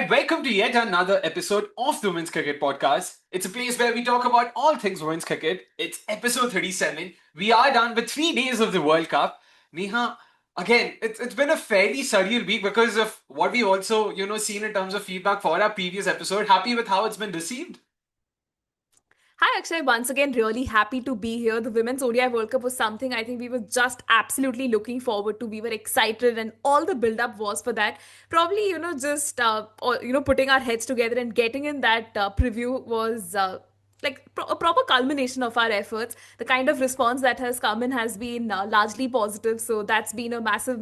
and welcome to yet another episode of the Women's Cricket Podcast. It's a place where we talk about all things women's cricket. It's episode 37. We are done with 3 days of the World Cup. Neha, again, it's been a fairly surreal week because of what we also, seen in terms of feedback for our previous episode. Happy with how it's been received? Hi, Akshay. Once again, really happy to be here. The Women's ODI World Cup was something I think we were just absolutely looking forward to. We were excited, and all the build up was for that. Probably, just putting our heads together and getting in that preview was a proper culmination of our efforts. The kind of response that has come in has been largely positive, so that's been a massive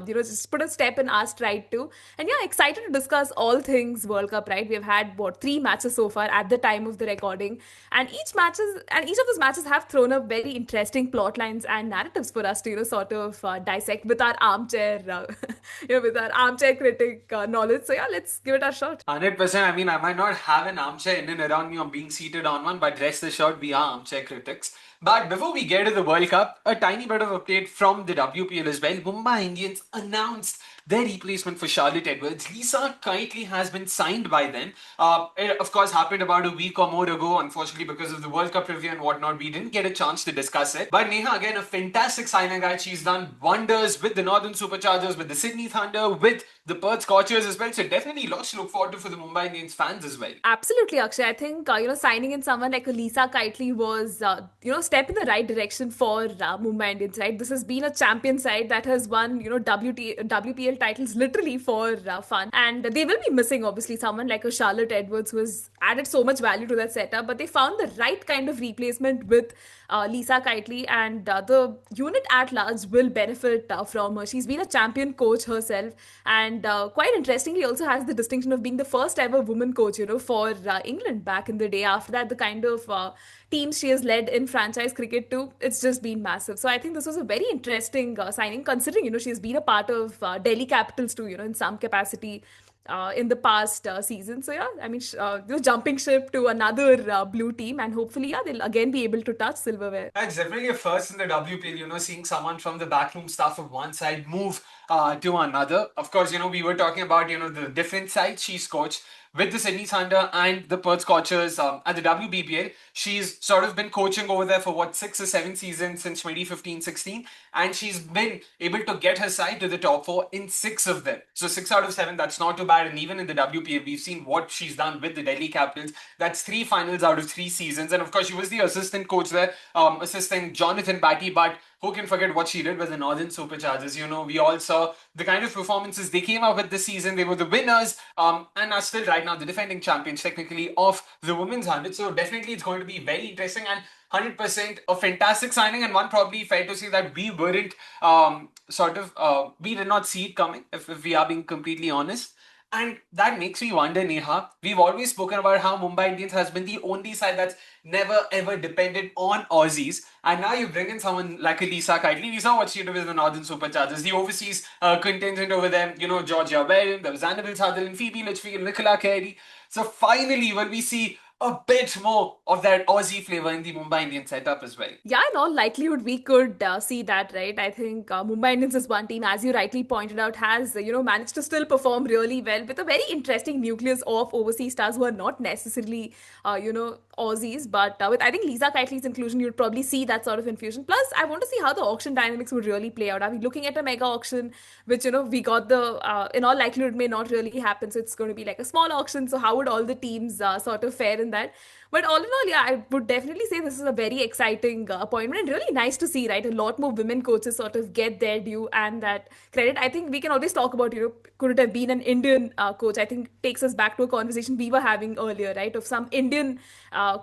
just put a step in our stride too. And yeah, excited to discuss all things World Cup. Right, we've had what, 3 matches so far at the time of the recording, and each of those matches have thrown up very interesting plot lines and narratives for us to sort of dissect with our armchair with our armchair critic knowledge. So yeah, let's give it a shot. 100%. I mean, I might not have an armchair in and around me or being seated on one, but rest assured, we are armchair critics. But before we get to the World Cup, a tiny bit of update from the WPL as well. Mumbai Indians announced their replacement for Charlotte Edwards. Lisa Keightley has been signed by them. It, of course, happened about a week or more ago. Unfortunately, because of the World Cup review and whatnot, we didn't get a chance to discuss it. But Neha, again, a fantastic signing, right? She's done wonders with the Northern Superchargers, with the Sydney Thunder, with the Perth Scorchers as well. So definitely lots to look forward to for the Mumbai Indians fans as well. Absolutely, Akshay. I think signing in someone like a Lisa Keightley was step in the right direction for Mumbai Indians. Right, this has been a champion side that has won WPL titles literally for fun, and they will be missing obviously someone like a Charlotte Edwards who has added so much value to that setup. But they found the right kind of replacement with Lisa Keightley, and the unit at large will benefit from her. She's been a champion coach herself, and quite interestingly, also has the distinction of being the first ever woman coach, for England back in the day. After that, the kind of teams she has led in franchise cricket too, it's just been massive. So I think this was a very interesting signing, considering she's been a part of Delhi Capitals too, in some capacity in the past season. So yeah, I mean, jumping ship to another blue team, and hopefully, yeah, they'll again be able to touch silverware. That's definitely a first in the WPL, seeing someone from the backroom staff of one side move to another. Of course, we were talking about, the different sides she's coached with the Sydney Thunder and the Perth Scorchers at the WBPL. She's sort of been coaching over there for what, 6 or 7 seasons since 2015-16, and she's been able to get her side to the top four in 6 of them. So 6 out of 7, that's not too bad. And even in the WPL, we've seen what she's done with the Delhi Capitals. That's 3 finals out of 3 seasons. And of course, she was the assistant coach there, assisting Jonathan Batty. But who can forget what she did with the Northern Superchargers? We all saw the kind of performances they came up with this season. They were the winners and are still right now the defending champions, technically, of the Women's 100. So definitely it's going to be very interesting and 100% a fantastic signing, and one probably fair to say that we weren't we did not see it coming, if we are being completely honest. And that makes me wonder, Neha. We've always spoken about how Mumbai Indians has been the only side that's never ever depended on Aussies. And now you bring in someone like a Lisa Keightley. We saw what she did with the Northern Superchargers, the overseas contingent over there. Georgia Bell, there was Annabelle Sutherland, Phoebe Litchfield, Nicola Carey. So finally, will we see a bit more of that Aussie flavor in the Mumbai Indian setup as well? Yeah, in all likelihood, we could see that, right? I think Mumbai Indians is one team, as you rightly pointed out, has managed to still perform really well with a very interesting nucleus of overseas stars who are not necessarily Aussies, but with I think Lisa Keightley's inclusion, you'd probably see that sort of infusion. Plus, I want to see how the auction dynamics would really play out. Are we looking at a mega auction, which we got the in all likelihood may not really happen, so it's going to be like a small auction. So how would all the teams sort of fare in that? But all in all, yeah, I would definitely say this is a very exciting appointment, and really nice to see, right? A lot more women coaches sort of get their due and that credit. I think we can always talk about, could it have been an Indian coach? I think takes us back to a conversation we were having earlier, right? Of some Indian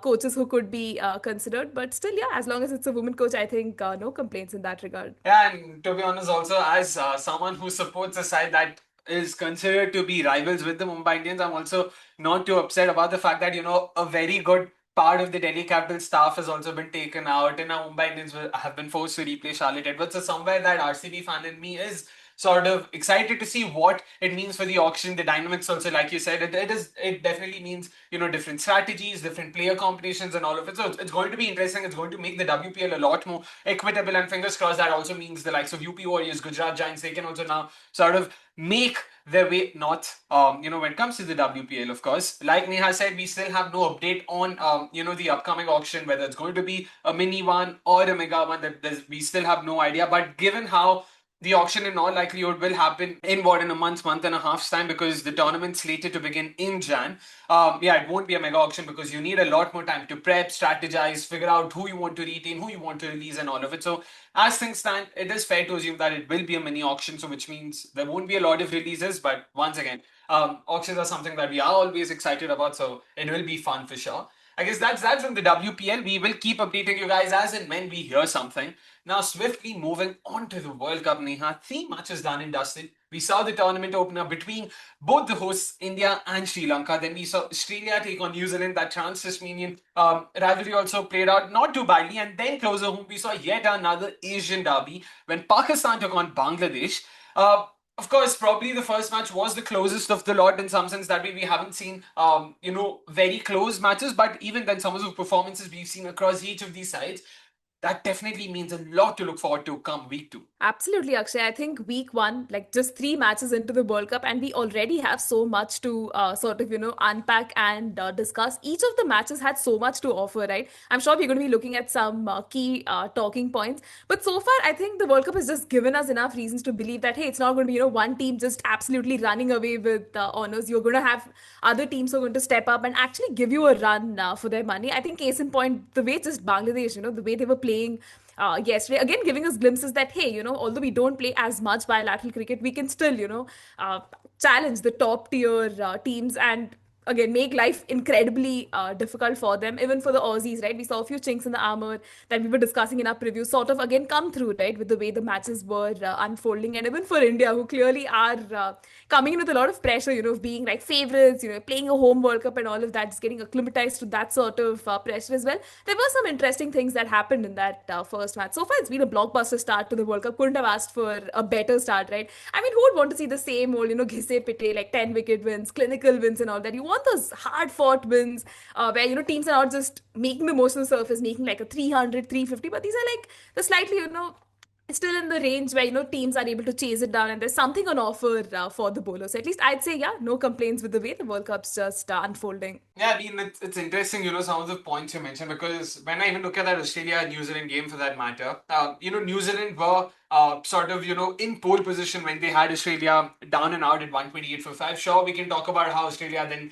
coaches who could be considered. But still, yeah, as long as it's a woman coach, I think no complaints in that regard. Yeah, and to be honest, also as someone who supports a side that is considered to be rivals with the Mumbai Indians, I'm also not too upset about the fact that a very good part of the Delhi Capital staff has also been taken out, and now Mumbai Indians have been forced to replace Charlotte Edwards. So somewhere that RCB fan in me is sort of excited to see what it means for the auction, the dynamics also, like you said, it definitely means, different strategies, different player combinations and all of it. So it's going to be interesting. It's going to make the WPL a lot more equitable, and fingers crossed that also means the likes of UP Warriors, Gujarat Giants, they can also now sort of make their way north, when it comes to the WPL, of course. Like Neha said, we still have no update on, the upcoming auction, whether it's going to be a mini one or a mega one. We still have no idea. But given how the auction in all likelihood will happen in what, in a month and a half's time, because the tournament's slated to begin in Jan. Yeah, it won't be a mega auction because you need a lot more time to prep, strategize, figure out who you want to retain, who you want to release, and all of it. So as things stand, it is fair to assume that it will be a mini auction, so which means there won't be a lot of releases. But once again, auctions are something that we are always excited about, so it will be fun for sure. I guess that's from the WPL. We will keep updating you guys as and when we hear something. Now, swiftly moving on to the World Cup, Neha. 3 matches done and dusted. We saw the tournament opener between both the hosts, India and Sri Lanka. Then we saw Australia take on New Zealand. That trans-Tasmanian rivalry also played out not too badly. And then closer home, we saw yet another Asian derby when Pakistan took on Bangladesh. Of course, probably the first match was the closest of the lot in some sense. That way, we haven't seen, very close matches. But even then, some of the performances we've seen across each of these sides, that definitely means a lot to look forward to come week two. Absolutely, Akshay. I think week one, like just 3 matches into the World Cup, and we already have so much to sort of, unpack and discuss. Each of the matches had so much to offer, right? I'm sure we're going to be looking at some key talking points. But so far, I think the World Cup has just given us enough reasons to believe that, hey, it's not going to be, one team just absolutely running away with honors. You're going to have other teams who are going to step up and actually give you a run for their money. I think, case in point, the way just Bangladesh, the way they were playing yesterday, again giving us glimpses that, hey, although we don't play as much bilateral cricket, we can still, challenge the top tier teams and again make life incredibly difficult for them, even for the Aussies, right? We saw a few chinks in the armor that we were discussing in our preview sort of again come through, right, with the way the matches were unfolding. And even for India, who clearly are coming in with a lot of pressure, of being like favorites, playing a home World Cup and all of that, just getting acclimatized to that sort of pressure as well. There were some interesting things that happened in that first match. So far, it's been a blockbuster start to the World Cup. Couldn't have asked for a better start, right? I mean, who would want to see the same old, Ghise Pite, like 10 wicket wins, clinical wins, and all that? You want those hard fought wins where, teams are not just making the most of the surface, making like a 300, 350, but these are like the slightly, still in the range where, teams are able to chase it down and there's something on offer for the bowlers. So at least I'd say, yeah, no complaints with the way the World Cup's just unfolding. Yeah, I mean, it's interesting, some of the points you mentioned, because when I even look at that Australia New Zealand game for that matter, New Zealand were sort of, in pole position when they had Australia down and out at 128 for 5. Sure, we can talk about how Australia then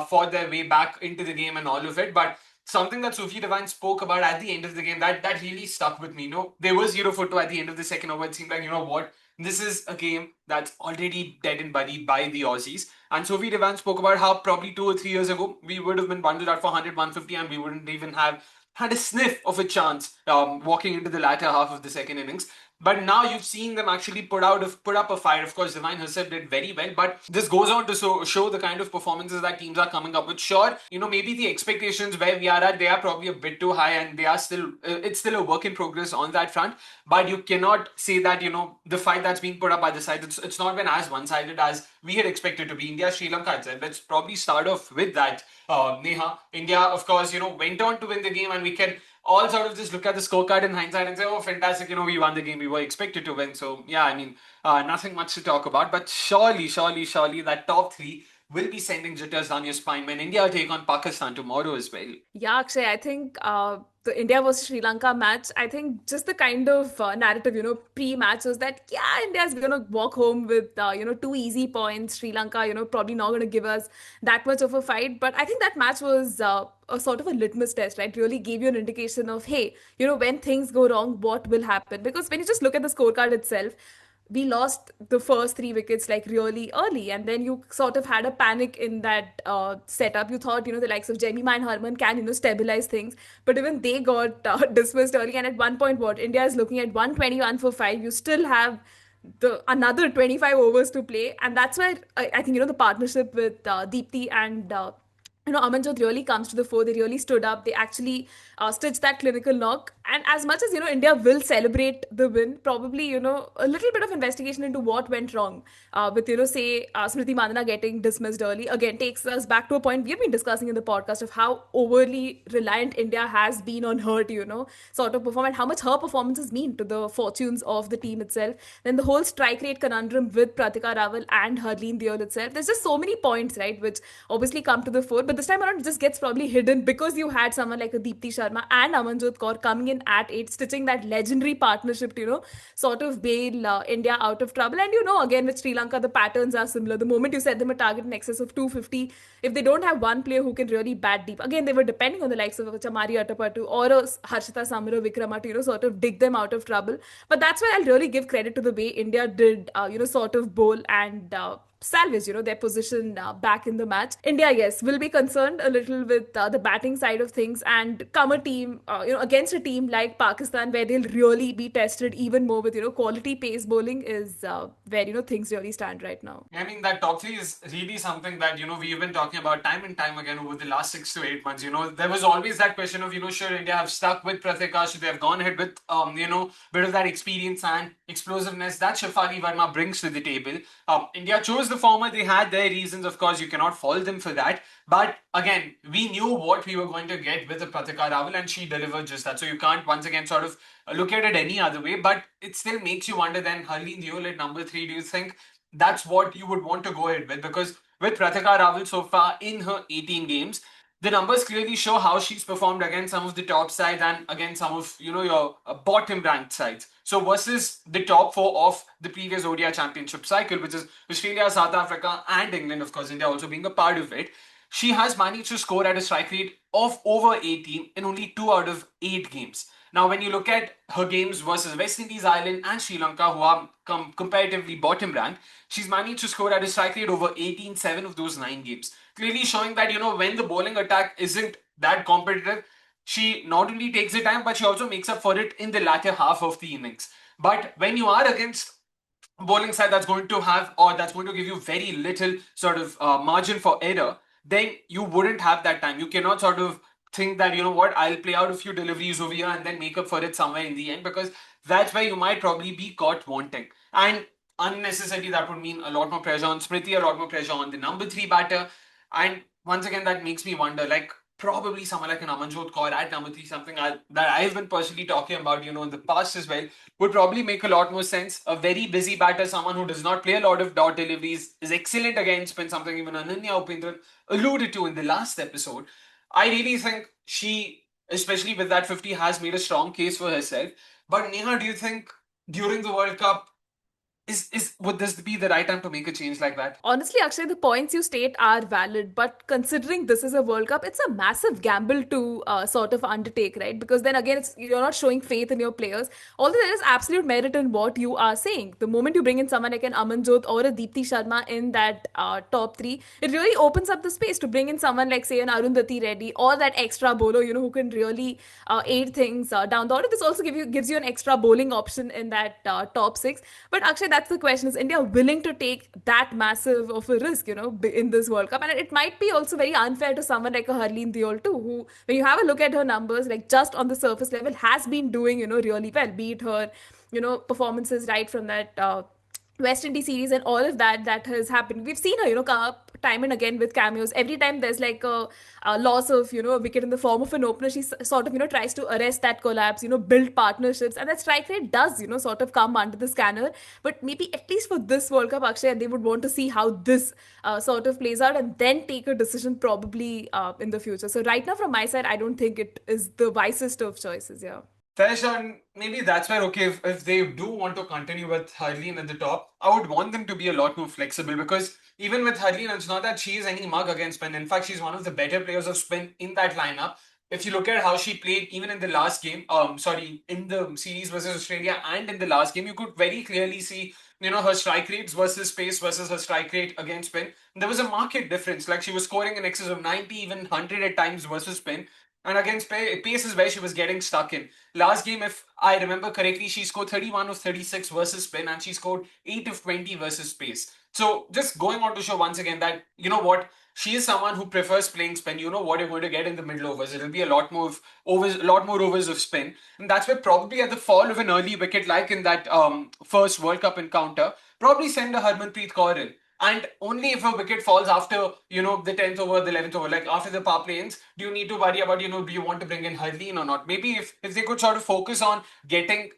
fought their way back into the game and all of it, but something that Sophie Devine spoke about at the end of the game, that really stuck with me. There was 0 for 2 at the end of the second over. It seemed like, what? This is a game that's already dead and buried by the Aussies. And Sophie Devine spoke about how probably 2 or 3 years ago, we would have been bundled out for 100, 150, and we wouldn't even have had a sniff of a chance walking into the latter half of the second innings. But now you've seen them actually put up a fight. Of course, Devine herself did very well, but this goes on to show the kind of performances that teams are coming up with. Sure, maybe the expectations where we are at, they are probably a bit too high, and they are still it's still a work in progress on that front. But you cannot say that the fight that's being put up by the side, it's not been as one sided as we had expected to be. India, Sri Lanka, itself. Let's probably start off with that. Neha, India, of course, went on to win the game, and we can all sort of just look at the scorecard in hindsight and say, oh, fantastic, we won the game, we were expected to win. So, yeah, I mean, nothing much to talk about. But surely, that top three will be sending jitters down your spine when India take on Pakistan tomorrow as well. Yeah, Akshay, I think the India versus Sri Lanka match, I think just the kind of narrative, pre-match was that, yeah, India's going to walk home with, 2 easy points. Sri Lanka, probably not going to give us that much of a fight. But I think that match was a sort of a litmus test, right? Really gave you an indication of, hey, when things go wrong, what will happen? Because when you just look at the scorecard itself, we lost the first 3 wickets like really early, and then you sort of had a panic in that setup. You thought, the likes of Jemima and Harman can, stabilize things, but even they got dismissed early. And at one point, what India is looking at 121 for 5. You still have the another 25 overs to play, and that's where I think the partnership with Deepti and Amanjot really comes to the fore. They really stood up. They actually stitched that clinical knock. And as much as, India will celebrate the win, probably, a little bit of investigation into what went wrong with, say, Smriti Mandana getting dismissed early, again, takes us back to a point we've been discussing in the podcast of how overly reliant India has been on her to, sort of perform and how much her performances mean to the fortunes of the team itself. Then the whole strike rate conundrum with Pratika Rawal and Harleen Deol itself. There's just so many points, right, which obviously come to the fore. But this time around, it just gets probably hidden because you had someone like a Deepti Sharma and Amanjot Kaur coming in at 8, stitching that legendary partnership to, sort of bail India out of trouble. And, again, with Sri Lanka, the patterns are similar. The moment you set them a target in excess of 250, if they don't have one player who can really bat deep, again, they were depending on the likes of Chamari Atapattu or a Harshita Samara Vikrama to, sort of dig them out of trouble. But that's why I'll really give credit to the way India did, sort of bowl and salvage, their position back in the match. India, yes, will be concerned a little with the batting side of things and come a team, against a team like Pakistan where they'll really be tested even more with, quality pace bowling is where, things really stand right now. I mean, that top three is really something that, we've been talking about time and time again over the last 6 to 8 months. There was always that question of, should India have stuck with Pratika? Should they have gone ahead with, bit of that experience and explosiveness that Shafali Verma brings to the table? India chose the former. They had their reasons. Of course, you cannot fault them for that. But again, we knew what we were going to get with the Pratika Rawal, and she delivered just that. So you can't once again sort of look at it any other way. But it still makes you wonder then, Harleen Deol at number three, do you think that's what you would want to go ahead with? Because with Pratika Rawal so far in her 18 games, the numbers clearly show how she's performed against some of the top sides and against some of your bottom ranked sides. So versus the top four of the previous ODI championship cycle, which is Australia, South Africa, and England, of course, India also being a part of it, she has managed to score at a strike rate of over 18 in only 2 out of 8 games. Now, when you look at her games versus West Indies, Ireland, and Sri Lanka, who are comparatively bottom ranked, she's managed to score at a strike rate over 18, 7 of those 9 games. Clearly showing that, when the bowling attack isn't that competitive, she not only takes the time, but she also makes up for it in the latter half of the innings. But when you are against bowling side that's going to have or that's going to give you very little sort of margin for error, then you wouldn't have that time. You cannot sort of think that, what, I'll play out a few deliveries over here and then make up for it somewhere in the end, because that's where you might probably be caught wanting. And unnecessarily, that would mean a lot more pressure on Smriti, a lot more pressure on the number three batter. And once again, that makes me wonder, like, probably someone like an Amanjot Kaur at number three, something that I've been personally talking about, in the past as well, would probably make a lot more sense. A very busy batter, someone who does not play a lot of dot deliveries, is excellent against spin, something even Ananya Upendran alluded to in the last episode. I really think she, especially with that 50, has made a strong case for herself. But Neha, do you think during the World Cup, is would this be the right time to make a change like that? Honestly, Akshay, the points you state are valid, but considering this is a World Cup, it's a massive gamble to sort of undertake, right? Because then again, you're not showing faith in your players. Although there is absolute merit in what you are saying. The moment you bring in someone like an Amanjot or a Deepti Sharma in that top three, it really opens up the space to bring in someone like, say, an Arundhati Reddy or that extra bowler, who can really aid things down the order. This also gives you an extra bowling option in that top six. But Akshay, that's the question: is India willing to take that massive of a risk, in this World Cup? And it might be also very unfair to someone like a Harleen Deol too, who, when you have a look at her numbers, like just on the surface level, has been doing, really well. Be it her, performances right from that. West Indies series and all of that has happened. We've seen her, come up time and again with cameos. Every time there's like a loss of, a wicket in the form of an opener, she sort of, tries to arrest that collapse, build partnerships. And that strike rate does, sort of come under the scanner. But maybe at least for this World Cup, Akshay, they would want to see how this sort of plays out and then take a decision probably in the future. So right now, from my side, I don't think it is the wisest of choices, yeah. Fair, Sean. Maybe that's where, okay, if they do want to continue with Harleen at the top, I would want them to be a lot more flexible, because even with Harleen, it's not that she is any mug against spin. In fact, she's one of the better players of spin in that lineup. If you look at how she played even in the last game, in the series versus Australia and in the last game, you could very clearly see, her strike rates versus pace versus her strike rate against spin. There was a market difference. Like, she was scoring in excess of 90, even 100 at times versus spin. And against pace is where she was getting stuck in. Last game, if I remember correctly, she scored 31 of 36 versus spin, and she scored 8 of 20 versus pace. So just going on to show once again that, you know what, she is someone who prefers playing spin. You know what you're going to get in the middle overs. It'll be a lot more of overs, a lot more overs of spin, and that's where probably at the fall of an early wicket, like in that first World Cup encounter, probably send a Harmanpreet Kaur in. And only if a wicket falls after, the 10th over, the 11th over, like after the power play ends, do you need to worry about, do you want to bring in Harleen or not? Maybe if they could sort of focus on getting,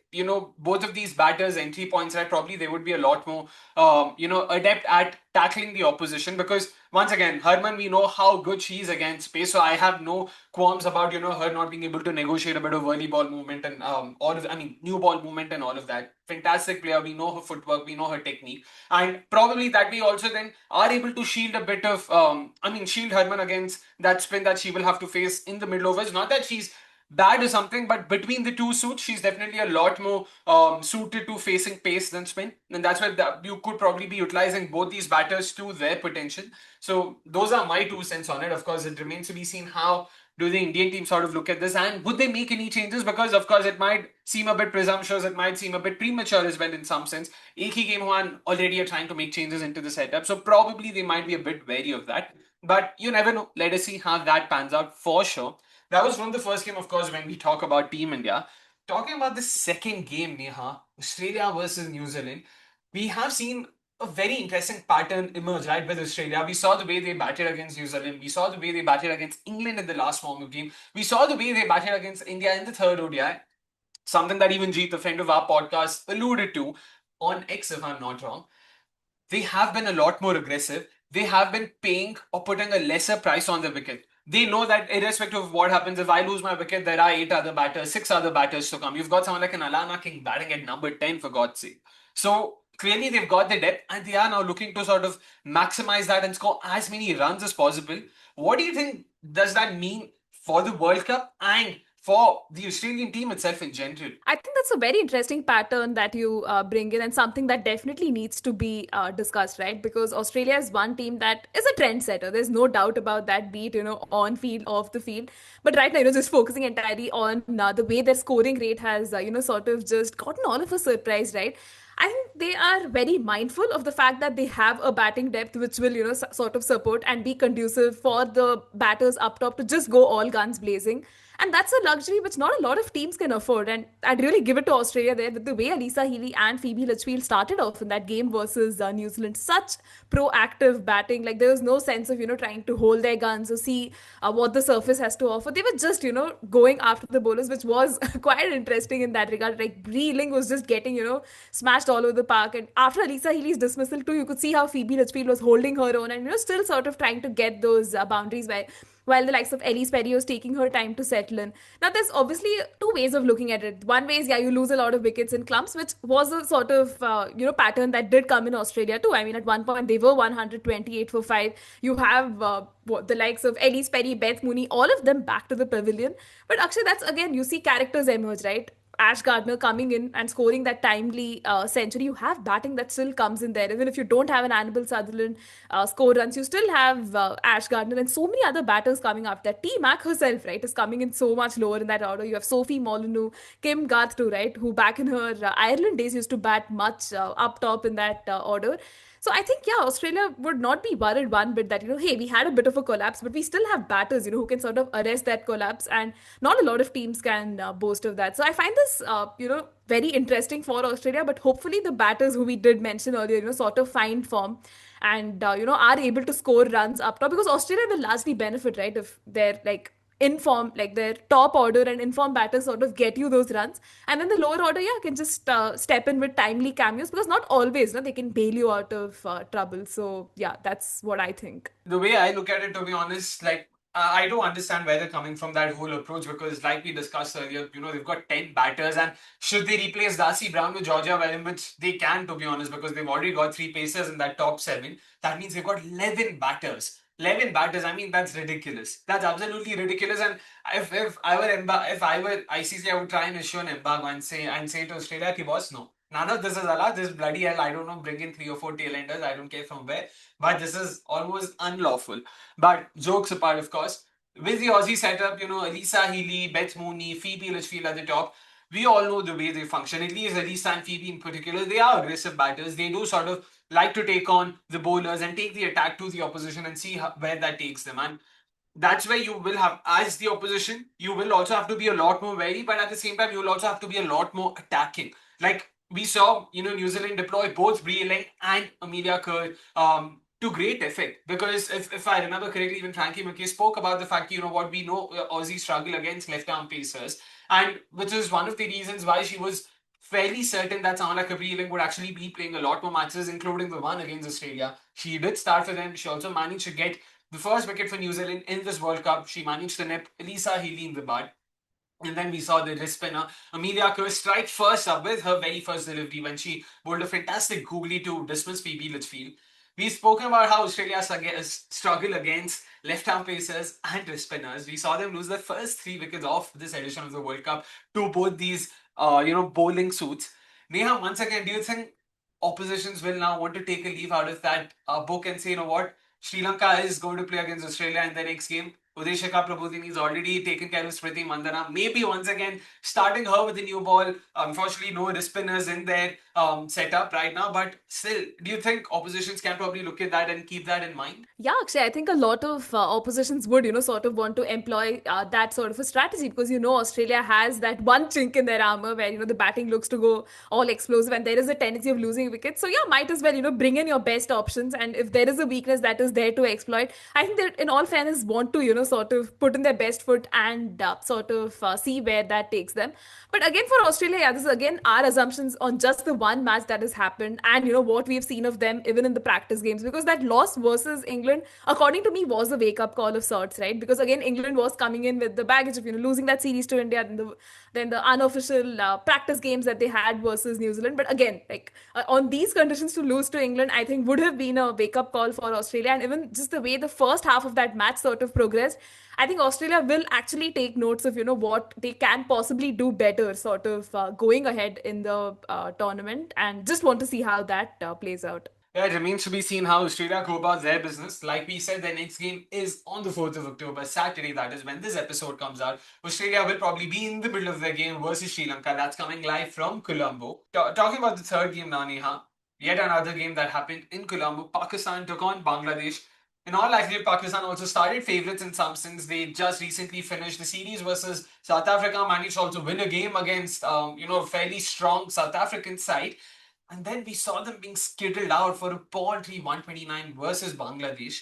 both of these batters entry points right, probably they would be a lot more, adept at tackling the opposition. Because once again, Harman, we know how good she is against pace. So I have no qualms about, her not being able to negotiate a bit of early ball movement and new ball movement and all of that. Fantastic player. We know her footwork, we know her technique. And probably that we also then are able to shield a bit of, shield Herman against that spin that she will have to face in the middle overs. Not that she's bad or something, but between the two suits, she's definitely a lot more suited to facing pace than spin. And that's where you could probably be utilizing both these batters to their potential. So those are my 2 cents on it. Of course, it remains to be seen how do the Indian team sort of look at this, and would they make any changes? Because of course it might seem a bit presumptuous, it might seem a bit premature as well in some sense. एक ही game one already are trying to make changes into the setup, so probably they might be a bit wary of that. But you never know. Let us see how that pans out for sure. That was from the first game, of course, when we talk about Team India. Talking about the second game, Neha, Australia versus New Zealand, we have seen a very interesting pattern emerge, right, with Australia. We saw the way they batted against New Zealand. We saw the way they batted against England in the last form of game. We saw the way they batted against India in the third ODI. Something that even Jeet, a friend of our podcast, alluded to on X, if I'm not wrong. They have been a lot more aggressive. They have been paying or putting a lesser price on the wicket. They know that irrespective of what happens, if I lose my wicket, there are 8 other batters, 6 other batters to come. You've got someone like an Alana King batting at number 10, for God's sake. So clearly they've got the depth and they are now looking to sort of maximize that and score as many runs as possible. What do you think does that mean for the World Cup and for the Australian team itself in general? I think that's a very interesting pattern that you bring in, and something that definitely needs to be discussed, right? Because Australia is one team that is a trendsetter. There's no doubt about that, be it, on field, off the field. But right now, just focusing entirely on the way their scoring rate has, sort of just gotten all of us surprised, right? I think they are very mindful of the fact that they have a batting depth which will, sort of support and be conducive for the batters up top to just go all guns blazing. And that's a luxury which not a lot of teams can afford. And I'd really give it to Australia there with the way Lisa Healy and Phoebe Litchfield started off in that game versus New Zealand. Such proactive batting. Like there was no sense of, trying to hold their guns or see what the surface has to offer. They were just, going after the bowlers, which was quite interesting in that regard. Like Breeling was just getting, smashed all over the park. And after Lisa Healy's dismissal too, you could see how Phoebe Litchfield was holding her own and, still sort of trying to get those boundaries by while the likes of Ellie Perry was taking her time to settle in. Now, there's obviously two ways of looking at it. One way is, yeah, you lose a lot of wickets in clumps, which was a sort of, pattern that did come in Australia too. I mean, at one point, they were 128 for 5. You have the likes of Ellie Perry, Beth Mooney, all of them back to the pavilion. But actually, that's again, you see characters emerge, right? Ash Gardner coming in and scoring that timely century. You have batting that still comes in there. Even if you don't have an Annabelle Sutherland score runs, you still have Ash Gardner and so many other batters coming up. That T Mac herself, right, is coming in so much lower in that order. You have Sophie Molyneux, Kim Garth too, right, who back in her Ireland days used to bat much up top in that order. So I think, yeah, Australia would not be worried one bit that, hey, we had a bit of a collapse, but we still have batters, who can sort of arrest that collapse. And not a lot of teams can boast of that. So I find this, very interesting for Australia, but hopefully the batters who we did mention earlier, sort of find form and, are able to score runs up top because Australia will largely benefit, right, if they're like inform like their top order and inform batters sort of get you those runs, and then the lower order, yeah, can just step in with timely cameos because not always they can bail you out of trouble. So yeah, that's what I think. The way I look at it, to be honest, like I do understand where they're coming from that whole approach because, like we discussed earlier, they've got 10 batters, and should they replace Darcy Brown with Georgia Wellen, which they can, to be honest, because they've already got 3 pacers in that top 7, that means they've got 11 batters. 11 batters, I mean, that's ridiculous. That's absolutely ridiculous. And if I were if I were ICC, I would try and issue an embargo and say to Australia, ki boss, no. None of this is allowed. This bloody hell. I don't know. Bring in 3 or 4 tailenders. I don't care from where. But this is almost unlawful. But jokes apart, of course, with the Aussie setup, Lisa Healy, Beth Mooney, Phoebe Litchfield at the top, we all know the way they function. At least Lisa and Phoebe in particular, they are aggressive batters. They do sort of like to take on the bowlers and take the attack to the opposition and see where that takes them. And that's where you will have, as the opposition, you will also have to be a lot more wary, but at the same time, you will also have to be a lot more attacking. Like we saw, New Zealand deploy both Brie Lang and Amelia Kerr to great effect. Because if I remember correctly, even Frankie McKay spoke about the fact, what we know Aussie struggle against left arm pacers, and which is one of the reasons why she was fairly certain that someone like Brie Lang would actually be playing a lot more matches, including the one against Australia. She did start for them. She also managed to get the first wicket for New Zealand in this World Cup. She managed to nip Lisa Healy in the bud. And then we saw the wrist spinner Amelia Kerr strike first up with her very first delivery when she bowled a fantastic googly to dismiss Phoebe Litchfield. We've spoken about how Australia struggle against left-arm pacers and wrist spinners. We saw them lose their first 3 wickets of this edition of the World Cup to both these, bowling suits. Neha, once again, do you think oppositions will now want to take a leaf out of that book and say, you know what, Sri Lanka is going to play against Australia in the next game? Udeshika Prabodhini is already taken care of Smriti Mandana. Maybe once again starting her with a new ball. Unfortunately, no wrist spinners in their setup right now. But still, do you think oppositions can probably look at that and keep that in mind? Yeah, actually, I think a lot of oppositions would, sort of want to employ that sort of a strategy because, Australia has that one chink in their armor where, the batting looks to go all explosive and there is a tendency of losing wickets. So, yeah, might as well, bring in your best options. And if there is a weakness that is there to exploit, I think that in all fairness want to, sort of put in their best foot and sort of see where that takes them. But again, for Australia, yeah, this is again our assumptions on just the one match that has happened and, what we've seen of them even in the practice games because that loss versus England, according to me, was a wake up call of sorts, right? Because again, England was coming in with the baggage of, losing that series to India, then the unofficial practice games that they had versus New Zealand. But again, like on these conditions to lose to England, I think would have been a wake up call for Australia. And even just the way the first half of that match sort of progressed, I think Australia will actually take notes of what they can possibly do better, sort of going ahead in the tournament, and just want to see how that plays out. Yeah, it remains to be seen how Australia go about their business. Like we said, their next game is on the 4th of October, Saturday, that is when this episode comes out. Australia will probably be in the middle of their game versus Sri Lanka. That's coming live from Colombo. Talking about the third game now, Neha, yet another game that happened in Colombo. Pakistan took on Bangladesh. In all likelihood, Pakistan also started favourites in some sense. They just recently finished the series versus South Africa, managed to also win a game against, a fairly strong South African side. And then we saw them being skittled out for a paltry 129 versus Bangladesh.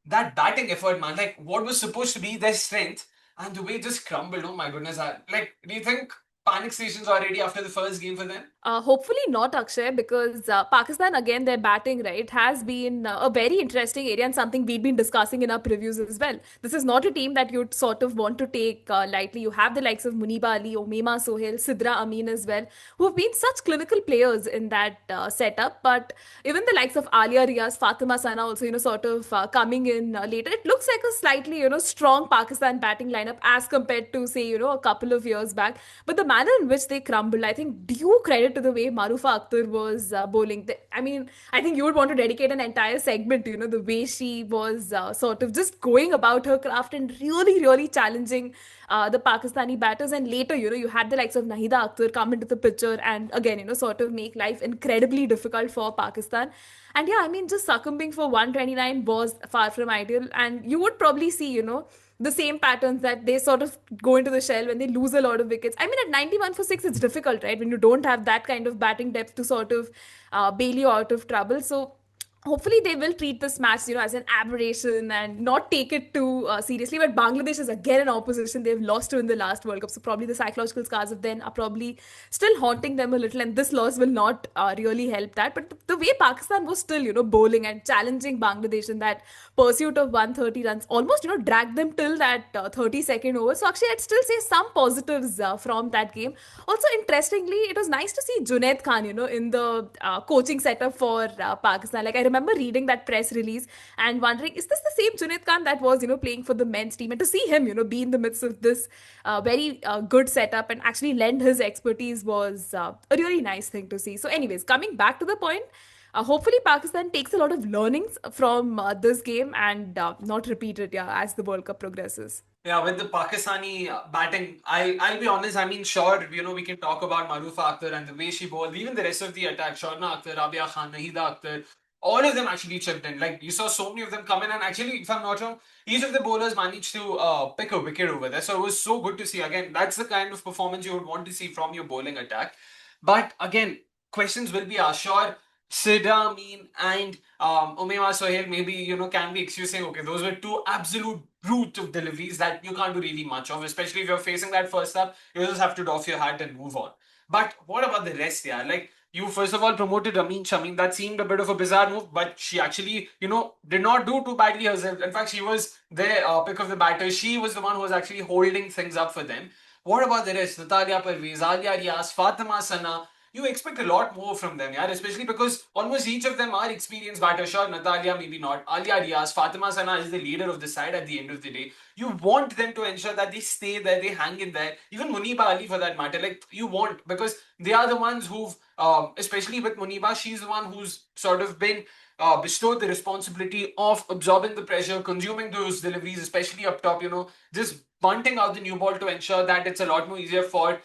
That batting effort, man, like what was supposed to be their strength, and the way it just crumbled. Oh my goodness! Do you think panic stations already after the first game for them? Hopefully not, Akshay, because Pakistan, again, their batting, right, has been a very interesting area and something we've been discussing in our previews as well. This is not a team that you'd sort of want to take lightly. You have the likes of Muniba Ali, Omema Sohail, Sidra Amin as well, who have been such clinical players in that setup. But even the likes of Alia Riaz, Fatima Sana also, sort of coming in later. It looks like a slightly, strong Pakistan batting lineup as compared to, say, a couple of years back. But the manner in which they crumbled, I think, due credit to the way Marufa Akhtar was bowling. I mean, I think you would want to dedicate an entire segment to, the way she was sort of just going about her craft and really, really challenging the Pakistani batters. And later, you had the likes of Nahida Akhtar come into the picture and again, sort of make life incredibly difficult for Pakistan. And yeah, I mean, just succumbing for 129 was far from ideal. And you would probably see, the same patterns that they sort of go into the shell when they lose a lot of wickets. I mean, at 91 for 6, it's difficult, right? When you don't have that kind of batting depth to sort of bail you out of trouble. So hopefully they will treat this match as an aberration and not take it too seriously. But Bangladesh is again an opposition they've lost to in the last World Cup, so probably the psychological scars of then are probably still haunting them a little, and this loss will not really help that. But the way Pakistan was still bowling and challenging Bangladesh in that pursuit of 130 runs almost dragged them till that 32nd over. So actually I'd still say some positives from that game. Also, interestingly, it was nice to see Junaid Khan in the coaching setup for Pakistan. Like, I remember reading that press release and wondering, is this the same Junaid Khan that was playing for the men's team? And to see him be in the midst of this very good setup and actually lend his expertise was a really nice thing to see. So anyways, coming back to the point, Hopefully, Pakistan takes a lot of learnings from this game and not repeat it, yeah, as the World Cup progresses. Yeah, with the Pakistani batting, I'll be honest. I mean, sure, we can talk about Marufa Akhtar and the way she bowled, even the rest of the attack, Sharna Akhtar, Rabia Khan, Nahida Akhtar, all of them actually chipped in. Like you saw so many of them come in, and actually, if I'm not wrong, each of the bowlers managed to pick a wicket over there. So it was so good to see. Again, that's the kind of performance you would want to see from your bowling attack. But again, questions will be asked. Sure, Sida, Amin, and Umema Sohail maybe, can be excused saying, okay, those were two absolute brute of deliveries that you can't do really much of, especially if you're facing that first up, you just have to doff your hat and move on. But what about the rest, yeah? Like, you first of all promoted Amin Shamin. That seemed a bit of a bizarre move, but she actually, did not do too badly herself. In fact, she was their pick of the batter. She was the one who was actually holding things up for them. What about the rest? Natalia Parvez, Alia Riaz, Fatima Sana. You expect a lot more from them, yeah, especially because almost each of them are experienced batters. Sure, Natalia maybe not. Alia Riaz, Fatima Sana is the leader of the side at the end of the day. You want them to ensure that they stay there, they hang in there. Even Muniba Ali for that matter, like you want, because they are the ones who've, especially with Muniba, she's the one who's sort of been bestowed the responsibility of absorbing the pressure, consuming those deliveries, especially up top, just bunting out the new ball to ensure that it's a lot more easier for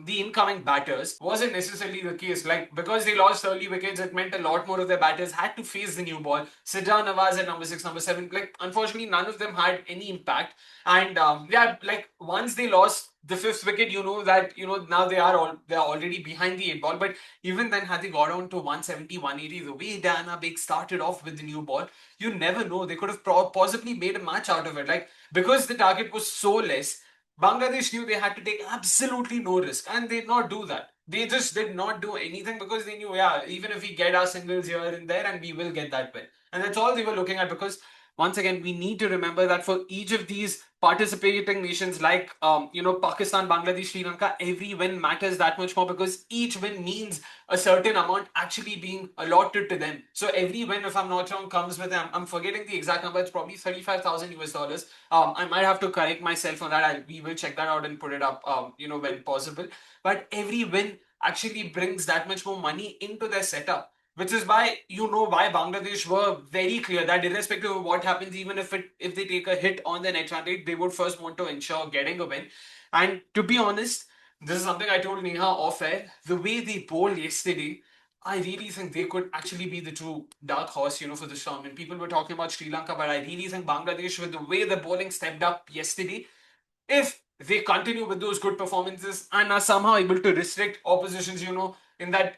the incoming batters. Wasn't necessarily the case. Like, because they lost early wickets, it meant a lot more of their batters had to face the new ball. Sidra Nawaz at number 6, number 7, like, unfortunately, none of them had any impact. And yeah, like, once they lost the fifth wicket, that now they're already behind the eight ball. But even then, had they got on to 170, 180, the way Diana Big started off with the new ball, you never know. They could have possibly made a match out of it. Like, because the target was so less, Bangladesh knew they had to take absolutely no risk, and they did not do that. They just did not do anything because they knew, yeah, even if we get our singles here and there, and we will get that win. And that's all they were looking at, because once again, we need to remember that for each of these participating nations like Pakistan, Bangladesh, Sri Lanka, every win matters that much more, because each win means a certain amount actually being allotted to them. So every win, if I'm not wrong, comes with, I'm forgetting the exact number, it's probably 35,000 US dollars. I might have to correct myself on that. We will check that out and put it up when possible. But every win actually brings that much more money into their setup, which is why, why Bangladesh were very clear that irrespective of what happens, even if they take a hit on the net run rate, they would first want to ensure getting a win. And to be honest, this is something I told Neha off air. The way they bowled yesterday, I really think they could actually be the true dark horse, for this tournament. People were talking about Sri Lanka, but I really think Bangladesh, with the way the bowling stepped up yesterday, if they continue with those good performances and are somehow able to restrict oppositions, in that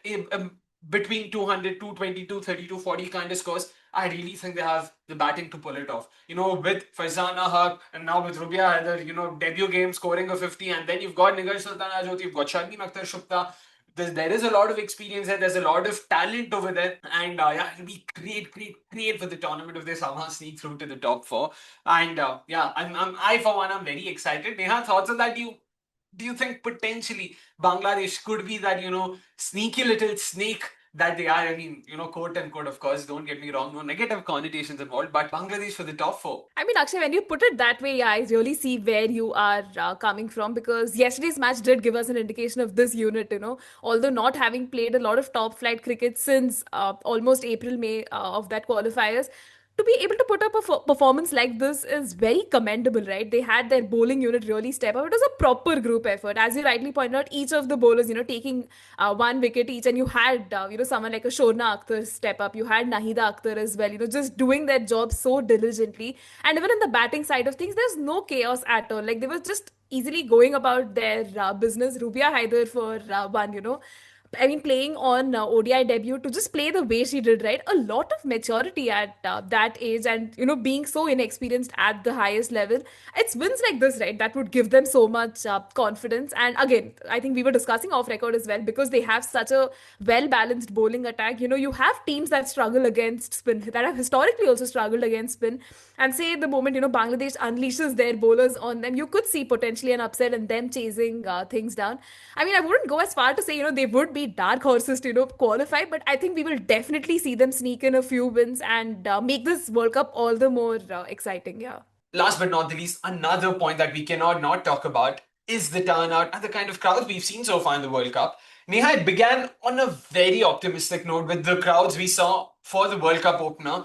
between 200, 220, 230, 240 kind of scores, I really think they have the batting to pull it off. With Faizana Haq and now with Rubia Haider, debut game scoring a 50, and then you've got Nigar Sultana Jyoti, you've got Sharmin Akhtar Shukta. There is a lot of experience there. There's a lot of talent over there, and yeah, it'll be great, great, great for the tournament if they somehow sneak through to the top four. And yeah, I for one, I'm very excited. Neha, thoughts on that? Do you think potentially Bangladesh could be that sneaky little snake that they are? I mean, quote unquote, of course. Don't get me wrong. No negative connotations involved. But Bangladesh for the top four. I mean, Akshay, when you put it that way, yeah, I really see where you are coming from, because yesterday's match did give us an indication of this unit, although not having played a lot of top flight cricket since almost April, May of that qualifiers. To be able to put up a performance like this is very commendable, right? They had their bowling unit really step up. It was a proper group effort. As you rightly pointed out, each of the bowlers, taking one wicket each, and you had, someone like a Shorna Akhtar step up. You had Nahida Akhtar as well, just doing their job so diligently. And even in the batting side of things, there's no chaos at all. Like, they were just easily going about their business. Rubia Haider for one, I mean, playing on ODI debut, to just play the way she did, right? A lot of maturity at that age, and being so inexperienced at the highest level. It's wins like this, right, that would give them so much confidence. And again, I think we were discussing off record as well, because they have such a well balanced bowling attack. You have teams that struggle against spin, that have historically also struggled against spin. And say the moment Bangladesh unleashes their bowlers on them, you could see potentially an upset and them chasing things down. I mean, I wouldn't go as far to say they would be dark horses to qualify, but I think we will definitely see them sneak in a few wins and make this World Cup all the more exciting. Yeah. Last but not the least, another point that we cannot not talk about. is the turnout and the kind of crowds we've seen so far in the World Cup. Neha, it began on a very optimistic note with the crowds we saw for the World Cup opener.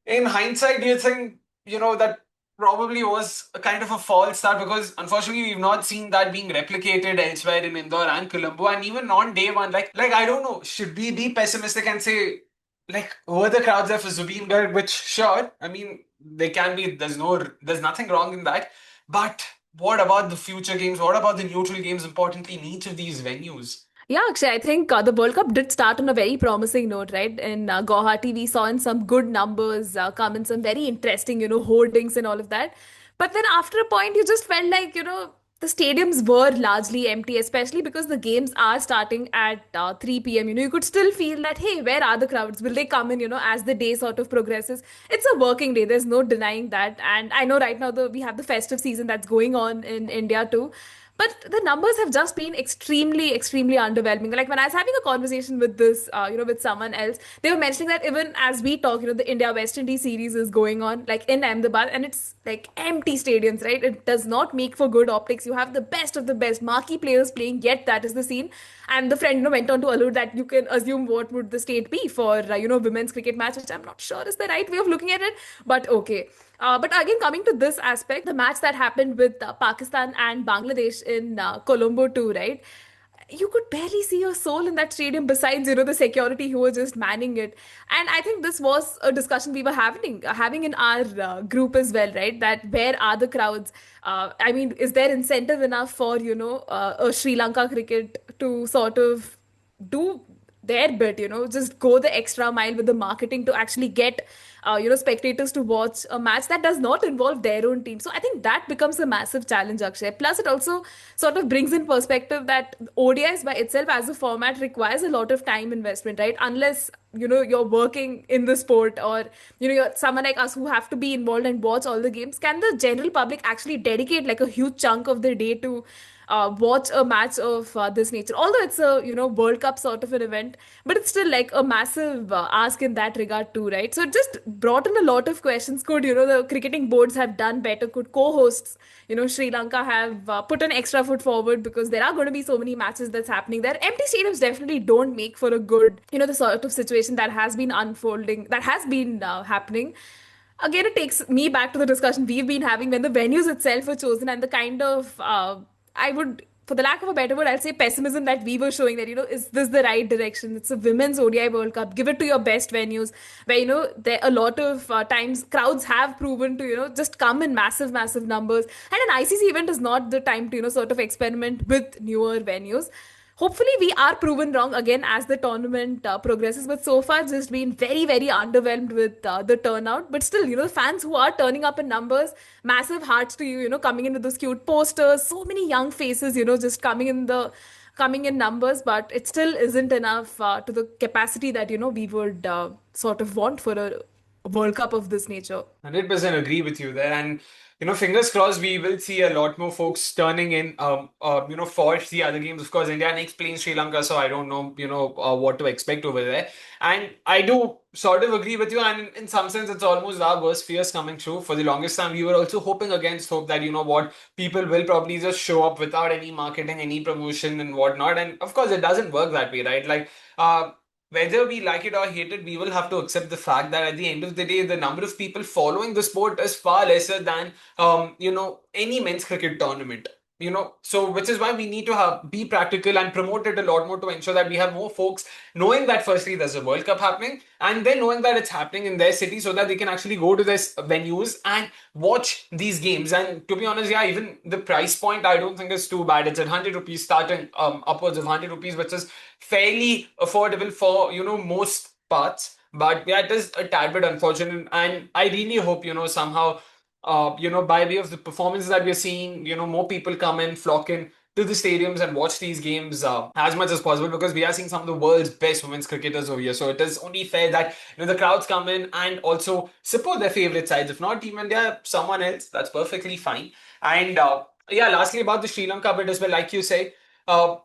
In hindsight, do you think, that probably was a kind of a false start because unfortunately we've not seen that being replicated elsewhere in Indore and Colombo and even on day one, like I don't know, should we be pessimistic and say like were the crowds there for Zubeen Garg, which sure, I mean they can be there's nothing wrong in that. But what about the future games? What about the neutral games importantly in each of these venues? Yeah, Akshay, I think the World Cup did start on a very promising note, right? In Guwahati, we saw in some good numbers come in some very interesting, hoardings and all of that. But then after a point, you just felt like, the stadiums were largely empty, especially because the games are starting at 3 p.m. You could still feel that, hey, where are the crowds? Will they come in, as the day sort of progresses? It's a working day. There's no denying that. And I know right now we have the festive season that's going on in India too. But the numbers have just been extremely, extremely underwhelming. Like when I was having a conversation with this, with someone else, they were mentioning that even as we talk, the India West Indies series is going on, like in Ahmedabad, and it's like empty stadiums, right? It does not make for good optics. You have the best of the best marquee players playing, yet that is the scene. And the friend, went on to allude that you can assume what would the state be for, women's cricket match, which I'm not sure is the right way of looking at it, but okay. But again, coming to this aspect, the match that happened with Pakistan and Bangladesh in Colombo too, right? You could barely see a soul in that stadium besides, the security who were just manning it. And I think this was a discussion we were having in our group as well, right? That where are the crowds? I mean, is there incentive enough for, a Sri Lanka cricket to sort of do their bit, just go the extra mile with the marketing to actually get, spectators to watch a match that does not involve their own team. So I think that becomes a massive challenge, Akshay. Plus, it also sort of brings in perspective that ODIs by itself as a format requires a lot of time investment, right? Unless, you're working in the sport or, you're someone like us who have to be involved and watch all the games. Can the general public actually dedicate like a huge chunk of their day to watch a match of this nature? Although it's a World Cup sort of an event, but it's still like a massive ask in that regard too, right? So it just brought in a lot of questions. Could the cricketing boards have done better? Could co-hosts, Sri Lanka have put an extra foot forward because there are going to be so many matches that's happening there. Empty stadiums definitely don't make for a good, the sort of situation that has been unfolding, that has been happening. Again, it takes me back to the discussion we've been having when the venues itself were chosen and the kind of I would, for the lack of a better word, I'll say pessimism that we were showing that, is this the right direction? It's a women's ODI World Cup. Give it to your best venues where, there a lot of times crowds have proven to, just come in massive, massive numbers. And an ICC event is not the time to, sort of experiment with newer venues. Hopefully we are proven wrong again as the tournament progresses, but so far just been very, very underwhelmed with the turnout. But still, fans who are turning up in numbers, massive hearts to you, coming in with those cute posters, so many young faces, just coming in numbers, but it still isn't enough to the capacity that we would sort of want for a World Cup of this nature. 100% agree with you there. And, fingers crossed, we will see a lot more folks turning in, for the other games. Of course, India next playing Sri Lanka, so I don't know, what to expect over there. And I do sort of agree with you. And in some sense, it's almost our worst fears coming true. For the longest time, we were also hoping against hope that, people will probably just show up without any marketing, any promotion and whatnot. And of course, it doesn't work that way, right? Whether we like it or hate it, we will have to accept the fact that at the end of the day, the number of people following the sport is far lesser than, any men's cricket tournament. So which is why we need to be practical and promote it a lot more to ensure that we have more folks knowing that firstly there's a World Cup happening and then knowing that it's happening in their city so that they can actually go to their venues and watch these games. And to be honest, yeah, even the price point I don't think is too bad. It's at 100 rupees starting upwards of 100 rupees, which is fairly affordable for most parts. But yeah, it is a tad bit unfortunate, and I really hope somehow by way of the performances that we're seeing, more people come in, flock in to the stadiums and watch these games as much as possible because we are seeing some of the world's best women's cricketers over here. So it is only fair that the crowds come in and also support their favorite sides. If not Team India, someone else, that's perfectly fine. And yeah, lastly about the Sri Lanka bit as well, like you say.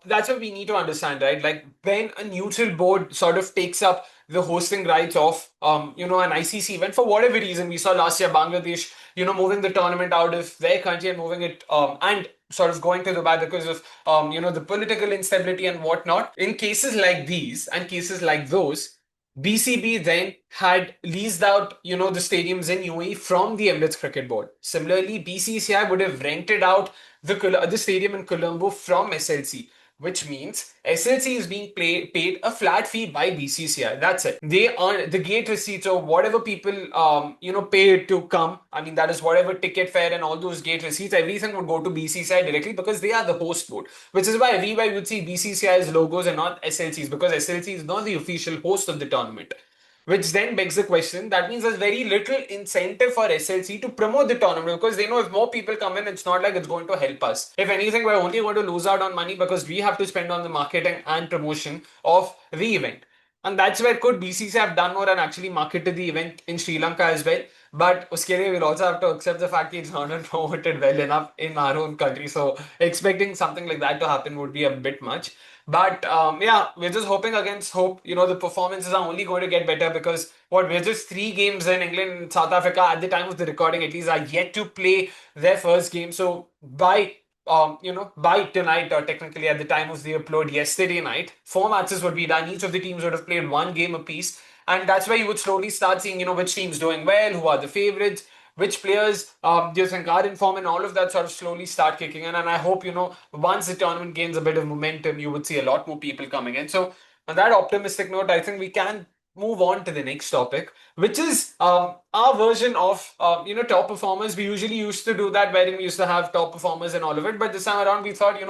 that's what we need to understand, right? Like when a neutral board sort of takes up the hosting rights of, an ICC event for whatever reason. We saw last year Bangladesh, moving the tournament out of their country and moving it, and sort of going to Dubai because of, the political instability and whatnot. In cases like these and cases like those, BCB then had leased out, the stadiums in UAE from the Emirates Cricket Board. Similarly, BCCI would have rented out the stadium in Colombo from SLC, which means SLC is being paid a flat fee by BCCI. That's it. They earn the gate receipts or whatever people pay to come. I mean, that is whatever ticket fare and all those gate receipts. Everything would go to BCCI directly because they are the host board. Which is why everywhere you'd see BCCI's logos and not SLC's, because SLC is not the official host of the tournament. Which then begs the question, that means there's very little incentive for SLC to promote the tournament because they know if more people come in, it's not like it's going to help us. If anything, we're only going to lose out on money because we have to spend on the marketing and promotion of the event. And that's where could BCC have done more and actually marketed the event in Sri Lanka as well. But uske liye we'll also have to accept the fact that it's not promoted well enough in our own country. So expecting something like that to happen would be a bit much. But yeah, we're just hoping against hope. The performances are only going to get better because we're just 3 games in. England and South Africa at the time of the recording at least are yet to play their first game. So by tonight, or technically at the time of the upload yesterday night, 4 matches would be done. Each of the teams would have played 1 game apiece. And that's where you would slowly start seeing, which team's doing well, who are the favorites, which players do you think are in form, and all of that sort of slowly start kicking in. And I hope, once the tournament gains a bit of momentum, you would see a lot more people coming in. So, on that optimistic note, I think we can move on to the next topic, which is our version of top performers. We usually used to do that wherein we used to have top performers and all of it, but this time around we thought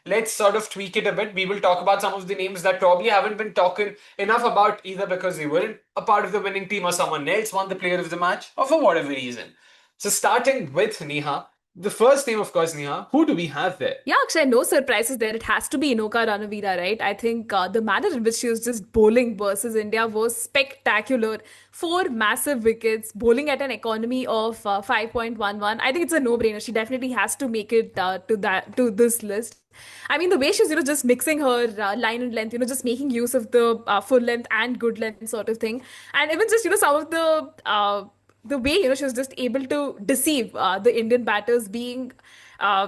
let's sort of tweak it a bit. We will talk about some of the names that probably haven't been talking enough about either because they weren't a part of the winning team or someone else won the player of the match or for whatever reason. So starting with Neha, the first name, of course, Neha. Who do we have there? Yeah, Akshay, no surprises there. It has to be Inoka Ranavira, right? I think the manner in which she was just bowling versus India was spectacular. 4 massive wickets, bowling at an economy of 5.11. I think it's a no-brainer. She definitely has to make it to this list. I mean, the way she's just mixing her line and length, just making use of the full length and good length sort of thing, and even just some of the way she was just able to deceive the Indian batters being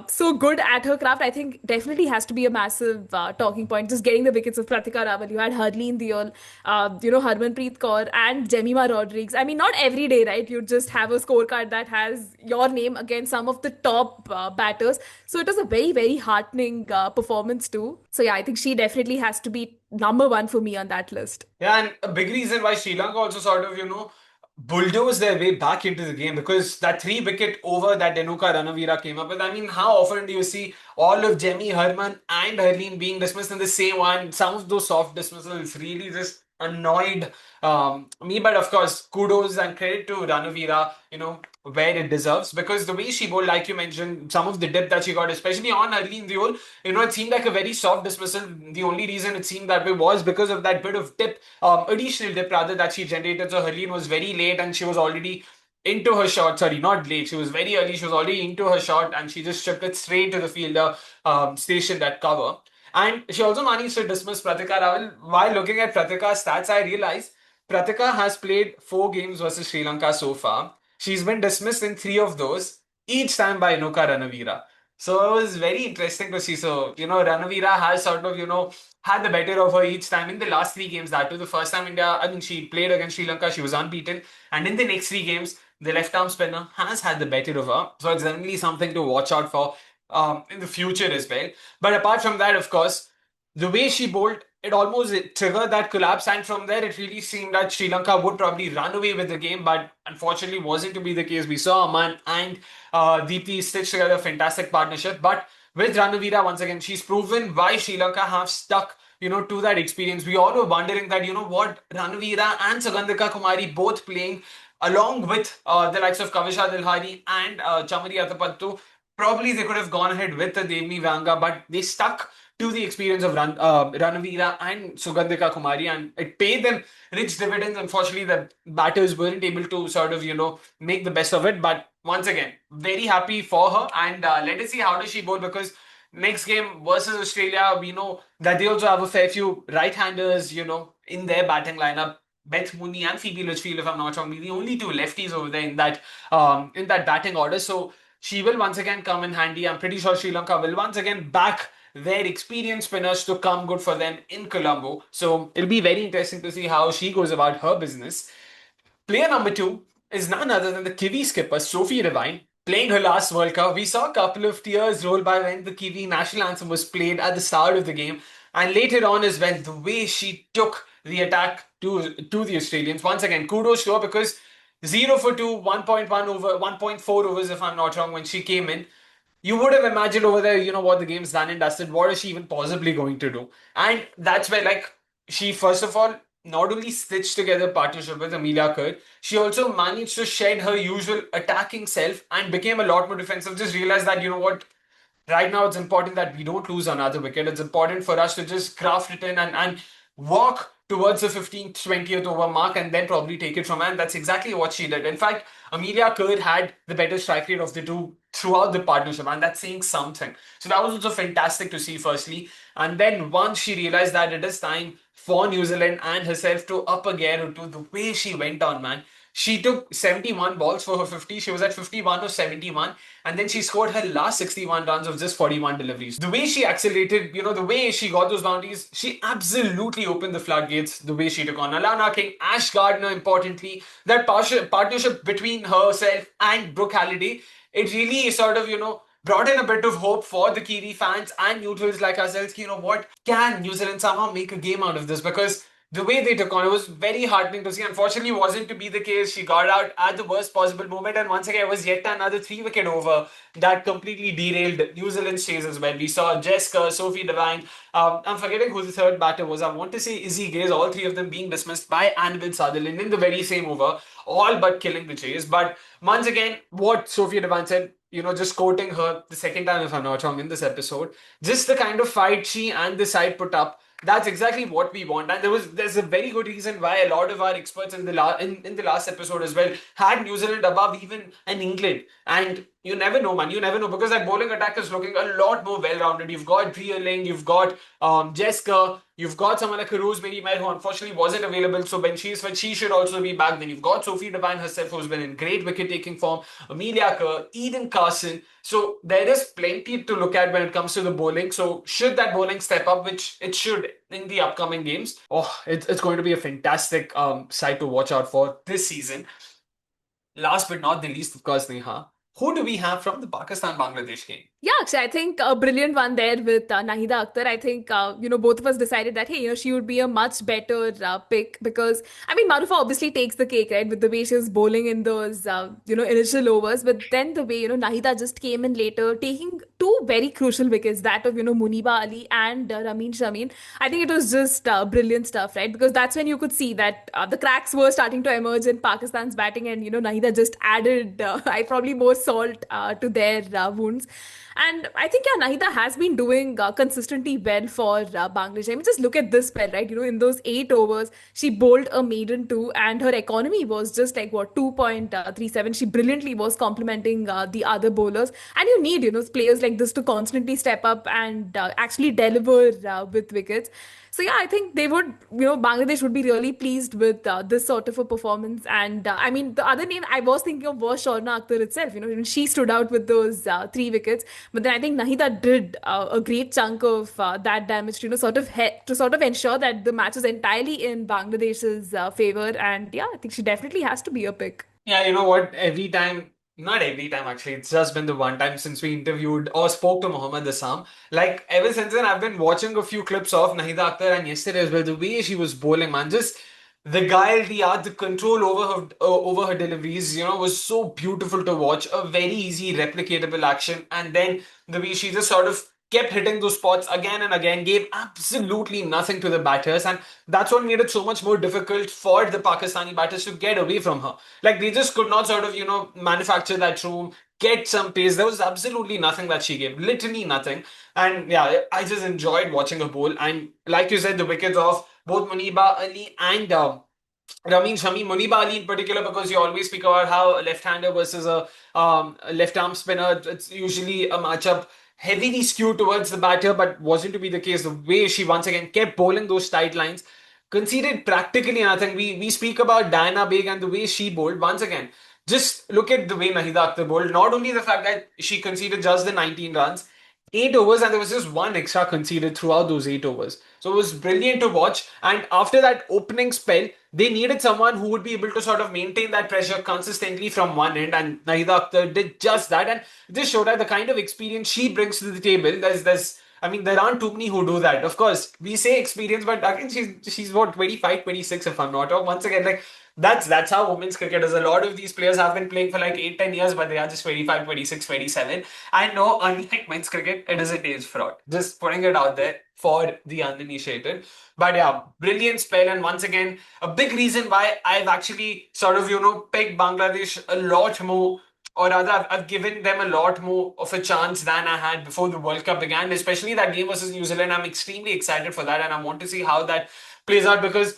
so good at her craft. I think definitely has to be a massive talking point. Just getting the wickets of Pratika Rawal, you had Harleen Deol, Harmanpreet Kaur, and Jemima Rodriguez. I mean, not every day, right? You just have a scorecard that has your name against some of the top batters. So it was a very, very heartening performance too. So yeah, I think she definitely has to be number one for me on that list. Yeah, and a big reason why Sri Lanka also sort of, bulldoze their way back into the game because that 3 wicket over that Denuka Ranavira came up with. I mean, how often do you see all of Jemmy, Herman, and Harleen being dismissed in the same one? Some of those soft dismissals really just annoyed me. But of course, kudos and credit to Ranavira, where it deserves because the way she bowled, like you mentioned, some of the dip that she got, especially on Harleen Deol, it seemed like a very soft dismissal. The only reason it seemed that way was because of that bit of dip, additional dip rather, that she generated. So Harleen was very late and she was already into her shot. Sorry, not late. She was very early. She was already into her shot and she just chipped it straight to the fielder stationed at cover. And she also managed to dismiss Pratika Rawal. While looking at Pratika's stats, I realized Pratika has played 4 games versus Sri Lanka so far. She's been dismissed in 3 of those, each time by Inuka Ranavira. So it was very interesting to see. So, Ranavira has sort of, had the better of her each time in the last 3 games. That was the first time she played against Sri Lanka, she was unbeaten. And in the next 3 games, the left arm spinner has had the better of her. So it's definitely something to watch out for in the future as well. But apart from that, of course, the way she bowled, it almost triggered that collapse. And from there, it really seemed that Sri Lanka would probably run away with the game. But unfortunately, wasn't to be the case. We saw Aman and Deepthi stitch together a fantastic partnership. But with Ranavira, once again, she's proven why Sri Lanka have stuck, to that experience. We all were wondering that, what Ranavira and Sugandhika Kumari both playing along with the likes of Kavisha Dilhari and Chamari Atapattu, probably they could have gone ahead with the Devni Vanga, but they stuck to the experience of Ranavira and Sugandhika Kumari, and it paid them rich dividends. Unfortunately, the batters weren't able to sort of, make the best of it. But once again, very happy for her, and let us see how does she bowl because next game versus Australia, we know that they also have a fair few right-handers, in their batting lineup. Beth Mooney and Phoebe Litchfield, if I'm not wrong, be the only two lefties over there in that batting order. So she will once again come in handy. I'm pretty sure Sri Lanka will once again back their experienced spinners to come good for them in Colombo. So it'll be very interesting to see how she goes about her business. Player number two is none other than the Kiwi skipper Sophie Devine, playing her last World Cup. We saw a couple of tears roll by when the Kiwi national anthem was played at the start of the game, and later on as well, the way she took the attack to the Australians. Once again, kudos to her because 0 for 2, 1.1 over, 1.4 overs, if I'm not wrong, when she came in. You would have imagined over there, what the game's done and dusted. What is she even possibly going to do? And that's where, like, she first of all not only stitched together partnership with Amelia Kerr, she also managed to shed her usual attacking self and became a lot more defensive. Just realized that, what, right now it's important that we don't lose another wicket. It's important for us to just craft it in and walk towards the 15th, 20th over mark and then probably take it from there. And that's exactly what she did. In fact, Amelia Kerr had the better strike rate of the two throughout the partnership, and that's saying something. So that was also fantastic to see, firstly. And then once she realized that it is time for New Zealand and herself to up a gear or two, the way she went on, man. She took 71 balls for her 50. She was at 51 or 71. And then she scored her last 61 runs of just 41 deliveries. The way she accelerated, the way she got those boundaries, she absolutely opened the floodgates the way she took on Alana King, Ash Gardner, importantly. That partnership between herself and Brooke Halliday, it really sort of, brought in a bit of hope for the Kiwi fans and neutrals like ourselves. You know what? Can New Zealand somehow make a game out of this? Because the way they took on it was very heartening to see. Unfortunately, wasn't to be the case. She got out at the worst possible moment, and once again, it was yet another three-wicket over that completely derailed New Zealand's chase as well. We saw Jessica, Sophie Devine. I'm forgetting who the third batter was. I want to say Izzy Gaze. All three of them being dismissed by Annabelle Sutherland in the very same over, all but killing the chase. But once again, what Sophie Devine said, just quoting her the second time, if I'm not wrong, in this episode, just the kind of fight she and the side put up, that's exactly what we want. And there's a very good reason why a lot of our experts in the last episode as well had New Zealand above even an England. And you never know, man. You never know because that bowling attack is looking a lot more well-rounded. You've got Dreerling, you've got Jessica, you've got someone like a Rosemary Mayer who unfortunately wasn't available. So when she should also be back. Then you've got Sophie Devine herself who's been in great wicket-taking form. Amelia Kerr, Eden Carson. So there is plenty to look at when it comes to the bowling. So should that bowling step up, which it should in the upcoming games, it's going to be a fantastic side to watch out for this season. Last but not the least, of course, Neha, who do we have from the Pakistan-Bangladesh game? Yeah, actually, I think a brilliant one there with Nahida Akhtar. I think, both of us decided that, hey, she would be a much better pick because, I mean, Marufa obviously takes the cake, right, with the way she was bowling in those, initial overs. But then the way, Nahida just came in later, taking two very crucial wickets, that of, Muniba Ali and Ramin Shameen. I think it was just brilliant stuff, right? Because that's when you could see that the cracks were starting to emerge in Pakistan's batting and, Nahida just added, I probably more salt to their wounds. And I think, yeah, Nahida has been doing consistently well for Bangladesh. I mean, just look at this spell, right? In those 8 overs, she bowled a maiden two, and her economy was just like, what, 2.37. She brilliantly was complementing the other bowlers. And you need, players like this to constantly step up and actually deliver with wickets. So yeah, I think they would, Bangladesh would be really pleased with this sort of a performance. And I mean, the other name I was thinking of was Shorna Akhtar itself. She stood out with those 3 wickets. But then I think Nahida did a great chunk of that damage to, to sort of ensure that the match is entirely in Bangladesh's favor. And yeah, I think she definitely has to be a pick. Yeah, you know what? Not every time actually, it's just been the one time since we interviewed or spoke to Mohammad Assam. Like, ever since then, I've been watching a few clips of Nahida Akhtar and yesterday as well. The way she was bowling, man, just the guile, the art, the control over her deliveries, was so beautiful to watch. A very easy, replicatable action. And then the way she just sort of kept hitting those spots again and again, gave absolutely nothing to the batters. And that's what made it so much more difficult for the Pakistani batters to get away from her. Like they just could not sort of, manufacture that room, get some pace. There was absolutely nothing that she gave, literally nothing. And yeah, I just enjoyed watching her bowl. And like you said, the wickets of both Muniba Ali and Ramin Shami, Muniba Ali in particular, because you always speak about how a left-hander versus a left-arm spinner, it's usually a matchup heavily skewed towards the batter, but wasn't to be the case. The way she once again kept bowling those tight lines, conceded practically nothing. We speak about Diana Baig and the way she bowled. Once again, just look at the way Nahida Akhtar bowled. Not only the fact that she conceded just the 19 runs, 8 overs, and there was just one extra conceded throughout those 8 overs. So it was brilliant to watch. And after that opening spell, they needed someone who would be able to sort of maintain that pressure consistently from one end. And Nahida Akhtar did just that. And this showed that the kind of experience she brings to the table. I mean, there aren't too many who do that. Of course, we say experience, but again, she's what, 25, 26, if I'm not wrong. Once again, like that's how women's cricket is. A lot of these players have been playing for like 8, 10 years, but they are just 25, 26, 27. I know, unlike men's cricket, it is a age fraud. Just putting it out there for the uninitiated. But yeah, brilliant spell. And once again, a big reason why I've actually sort of, pegged Bangladesh a lot more, or rather, I've given them a lot more of a chance than I had before the World Cup began, especially that game versus New Zealand. I'm extremely excited for that, and I want to see how that plays out because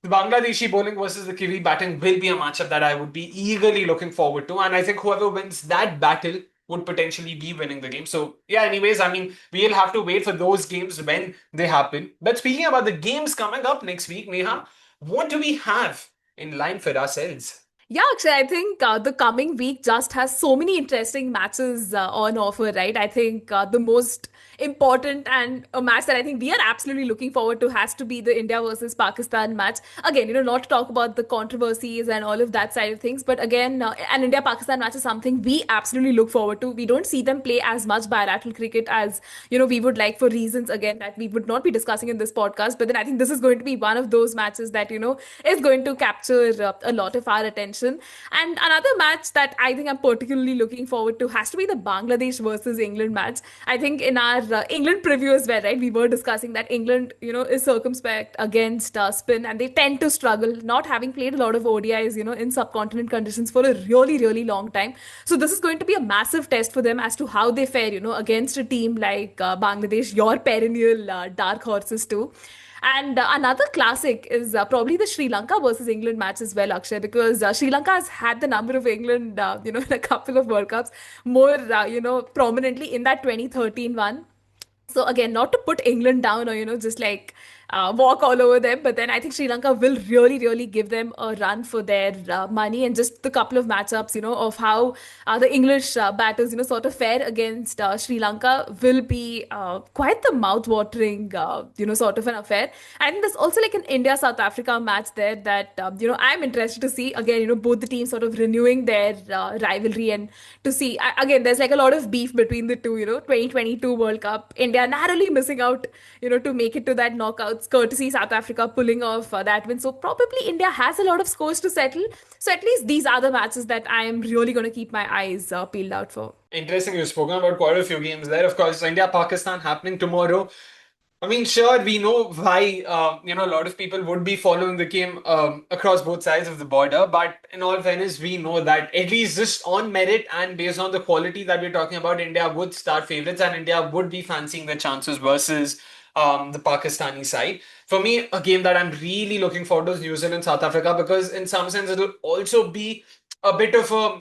the Bangladeshi bowling versus the Kiwi batting will be a matchup that I would be eagerly looking forward to. And I think whoever wins that battle would potentially be winning the game. So, yeah, anyways, I mean, we'll have to wait for those games when they happen. But speaking about the games coming up next week, Neha, what do we have in line for ourselves? Yeah, actually, I think the coming week just has so many interesting matches on offer, right? I think the most important and a match that I think we are absolutely looking forward to has to be the India versus Pakistan match. Again, not to talk about the controversies and all of that side of things, but again, an India Pakistan match is something we absolutely look forward to. We don't see them play as much bilateral cricket as we would like, for reasons again that we would not be discussing in this podcast. But then I think this is going to be one of those matches that is going to capture a lot of our attention. And another match that I think I'm particularly looking forward to has to be the Bangladesh versus England match. I think in our England preview as well, right, we were discussing that England is circumspect against spin, and they tend to struggle, not having played a lot of ODIs in subcontinent conditions for a really really long time. So this is going to be a massive test for them as to how they fare against a team like Bangladesh, your perennial dark horses too. And another classic is probably the Sri Lanka versus England match as well, Akshay, because Sri Lanka has had the number of England, in a couple of World Cups, more, prominently in that 2013 one. So again, not to put England down or just like walk all over them, but then I think Sri Lanka will really really give them a run for their money. And just the couple of matchups of how the English batters sort of fare against Sri Lanka will be quite the mouth-watering sort of an affair. I think there's also like an India South Africa match there that I'm interested to see. Again, both the teams sort of renewing their rivalry, and to see again, there's like a lot of beef between the two. 2022 World Cup, India narrowly missing out to make it to that knockouts, courtesy South Africa pulling off that win. So probably India has a lot of scores to settle. So at least these are the matches that I am really going to keep my eyes peeled out for. Interesting. You've spoken about quite a few games there. Of course, India Pakistan happening tomorrow. I mean, sure, we know why, a lot of people would be following the game across both sides of the border. But in all fairness, we know that at least just on merit and based on the quality that we're talking about, India would start favorites and India would be fancying their chances versus the Pakistani side. For me, a game that I'm really looking forward to is New Zealand South Africa because in some sense it'll also be a bit of a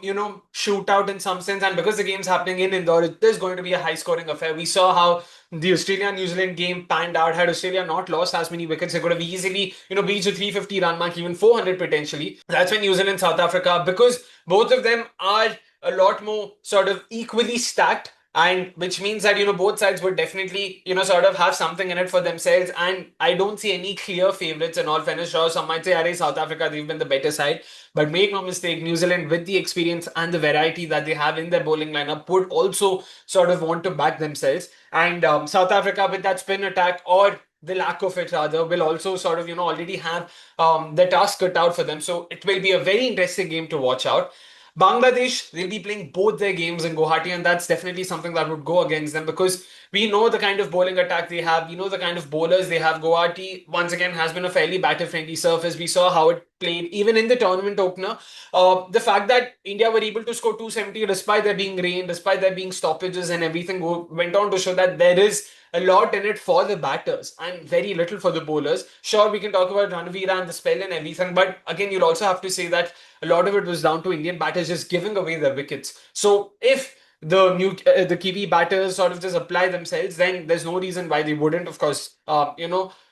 shootout in some sense, and because the game's happening in Indore, it is going to be a high scoring affair. We saw how the Australia New Zealand game panned out. Had Australia not lost as many wickets, they could have easily reached the 350 run mark, even 400 potentially. That's when New Zealand South Africa, because both of them are a lot more sort of equally stacked, and which means that both sides would definitely sort of have something in it for themselves. And I don't see any clear favorites in all fairness. Sure, some might say, "Arey, South Africa, they've been the better side," but make no mistake, New Zealand, with the experience and the variety that they have in their bowling lineup, would also sort of want to back themselves. And South Africa, with that spin attack, or the lack of it rather, will also sort of already have the task cut out for them. So it will be a very interesting game to watch out. Bangladesh, they'll be playing both their games in Guwahati, and that's definitely something that would go against them because we know the kind of bowling attack they have, we know the kind of bowlers they have. Guwahati, once again, has been a fairly batter friendly surface. We saw how it played even in the tournament opener. The fact that India were able to score 270 despite there being rain, despite there being stoppages and everything, went on to show that there is a lot in it for the batters and very little for the bowlers. Sure, we can talk about Ranavira and the spell and everything, but again, you'll also have to say that a lot of it was down to Indian batters just giving away their wickets. So if the Kiwi batters sort of just apply themselves, then there's no reason why they wouldn't, of course,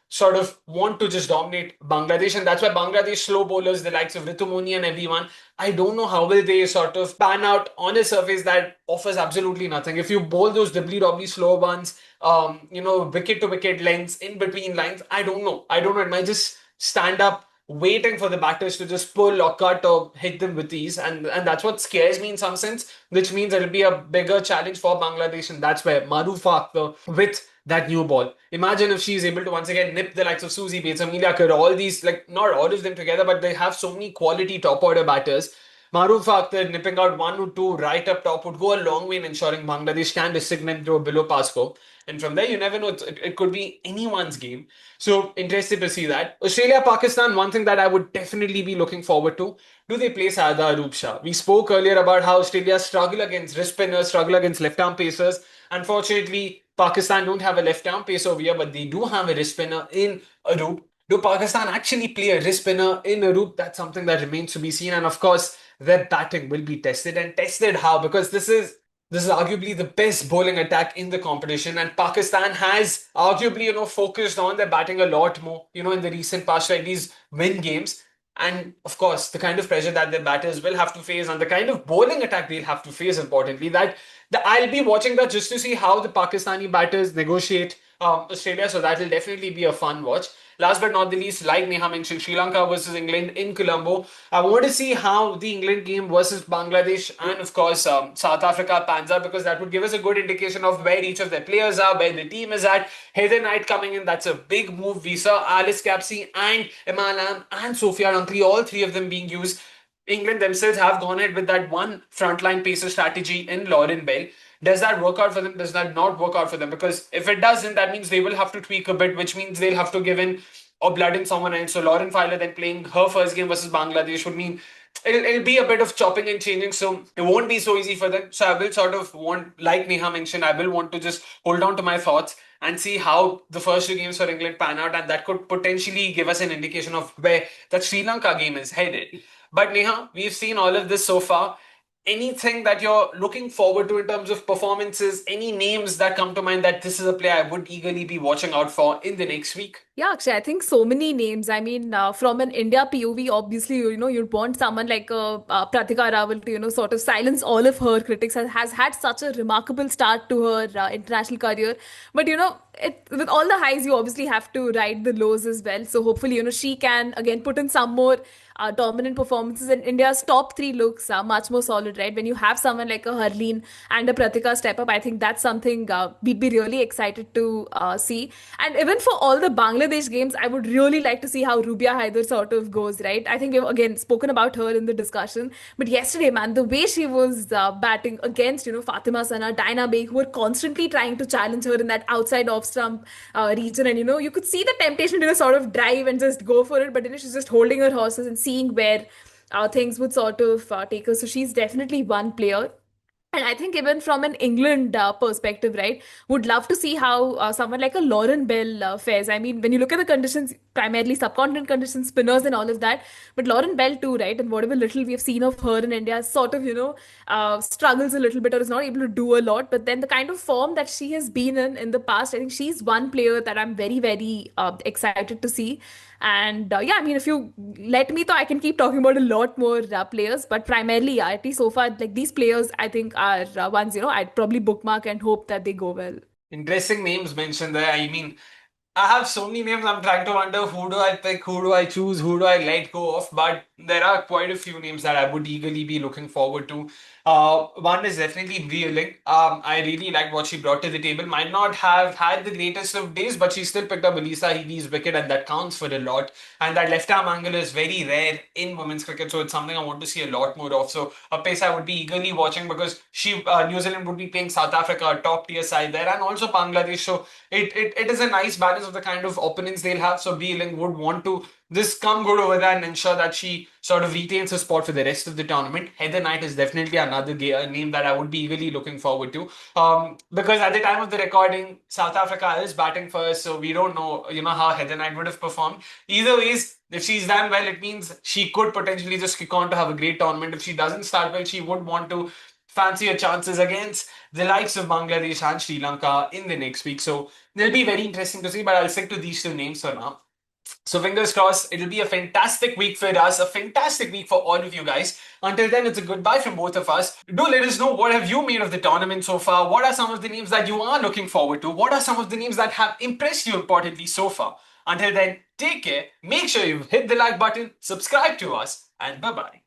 sort of want to just dominate Bangladesh. And that's why Bangladesh slow bowlers, the likes of Ritumuni and everyone, I don't know how will they sort of pan out on a surface that offers absolutely nothing. If you bowl those dibbly-dobbly slow ones, wicket to wicket lengths in between lines, I don't know. I don't know. It might just stand up waiting for the batters to just pull or cut or hit them with ease. And that's what scares me in some sense, which means it'll be a bigger challenge for Bangladesh. And that's where Maruf Akhtar with that new ball. Imagine if she's able to once again nip the likes of Susie Bates, Amelia Kerr, all these, like not all of them together, but they have so many quality top order batters. Maruf Akhtar nipping out one or two right up top would go a long way in ensuring Bangladesh can restrict them to a below par score. And from there, you never know. It could be anyone's game. So interested to see that. Australia, Pakistan, one thing that I would definitely be looking forward to. Do they play Sada Arup Shah? We spoke earlier about how Australia struggle against wrist spinners, struggle against left arm pacers. Unfortunately, Pakistan don't have a left arm pacer over here, but they do have a wrist spinner in Arup. Do Pakistan actually play a wrist spinner in Arup? That's something that remains to be seen. And of course, their batting will be tested. And tested how? Because this is arguably the best bowling attack in the competition, and Pakistan has arguably, focused on their batting a lot more, in the recent past to at least win games. And of course, the kind of pressure that their batters will have to face and the kind of bowling attack they'll have to face, importantly, I'll be watching that just to see how the Pakistani batters negotiate Australia. So that will definitely be a fun watch. Last but not the least, like Neha mentioned, Sri Lanka versus England in Colombo. I want to see how the England game versus Bangladesh and, of course, South Africa pans out, because that would give us a good indication of where each of their players are, where the team is at. Heather Knight coming in, that's a big move. We saw Alice Capsey and Emma Lam and Sophia Dunkley, all three of them being used. England themselves have gone ahead with that one frontline pacer strategy in Lauren Bell. Does that work out for them? Does that not work out for them? Because if it doesn't, that means they will have to tweak a bit, which means they'll have to give in or blood in someone else. So Lauren Filer then playing her first game versus Bangladesh would mean it'll be a bit of chopping and changing. So it won't be so easy for them. So I will sort of want, like Neha mentioned, I will want to just hold on to my thoughts and see how the first two games for England pan out. And that could potentially give us an indication of where that Sri Lanka game is headed. But Neha, we've seen all of this so far. Anything that you're looking forward to in terms of performances, any names that come to mind that this is a player I would eagerly be watching out for in the next week? Yeah, actually, I think so many names. I mean, from an India POV, obviously, you'd want someone like Pratika Rawal to, sort of silence all of her critics. Has had such a remarkable start to her international career. But, with all the highs, you obviously have to ride the lows as well. So hopefully, she can, again, put in some more dominant performances. And India's top three looks much more solid, right? When you have someone like a Harleen and a Pratika step up, I think that's something we'd be really excited to see. And even for all the Bangladesh games, I would really like to see how Rubia Haider sort of goes, right? I think we've again spoken about her in the discussion. But yesterday, man, the way she was batting against, Fatima Sana, Dinah Baig, who were constantly trying to challenge her in that outside off stump region. And, you could see the temptation to sort of drive and just go for it. But, she's just holding her horses and seeing where things would sort of take her. So she's definitely one player. And I think even from an England perspective, right, would love to see how someone like a Lauren Bell fares. I mean, when you look at the conditions, primarily subcontinent conditions, spinners and all of that, but Lauren Bell too, right, and whatever little we have seen of her in India, sort of, struggles a little bit or is not able to do a lot. But then the kind of form that she has been in the past, I think she's one player that I'm very, very excited to see. And yeah, I mean, if you let me, though, I can keep talking about a lot more players. But primarily, yeah, at least so far, like these players, I think are ones, I'd probably bookmark and hope that they go well. Interesting names mentioned there. I mean, I have so many names. I'm trying to wonder who do I pick, who do I choose, who do I let go of. But there are quite a few names that I would eagerly be looking forward to. One is definitely Brie Ling. I really liked what she brought to the table. Might not have had the greatest of days, but she still picked up Lisa Keightley's wicket, and that counts for a lot. And that left arm angle is very rare in women's cricket, so it's something I want to see a lot more of. So a pace I would be eagerly watching, because New Zealand would be playing South Africa, a top tier side there, and also Bangladesh. So it is a nice balance of the kind of opponents they'll have. So Beeling would want to just come good over there and ensure that she sort of retains her spot for the rest of the tournament. Heather Knight is definitely another name that I would be eagerly looking forward to. Because at the time of the recording, South Africa is batting first, so we don't know, how Heather Knight would have performed. Either ways, if she's done well, it means she could potentially just kick on to have a great tournament. If she doesn't start well, she would want to fancy your chances against the likes of Bangladesh and Sri Lanka in the next week. So it'll be very interesting to see, but I'll stick to these two names for now. So fingers crossed, it'll be a fantastic week for us, a fantastic week for all of you guys. Until then, it's a goodbye from both of us. Do let us know what have you made of the tournament so far? What are some of the names that you are looking forward to? What are some of the names that have impressed you importantly so far? Until then, take care, make sure you hit the like button, subscribe to us, and bye-bye.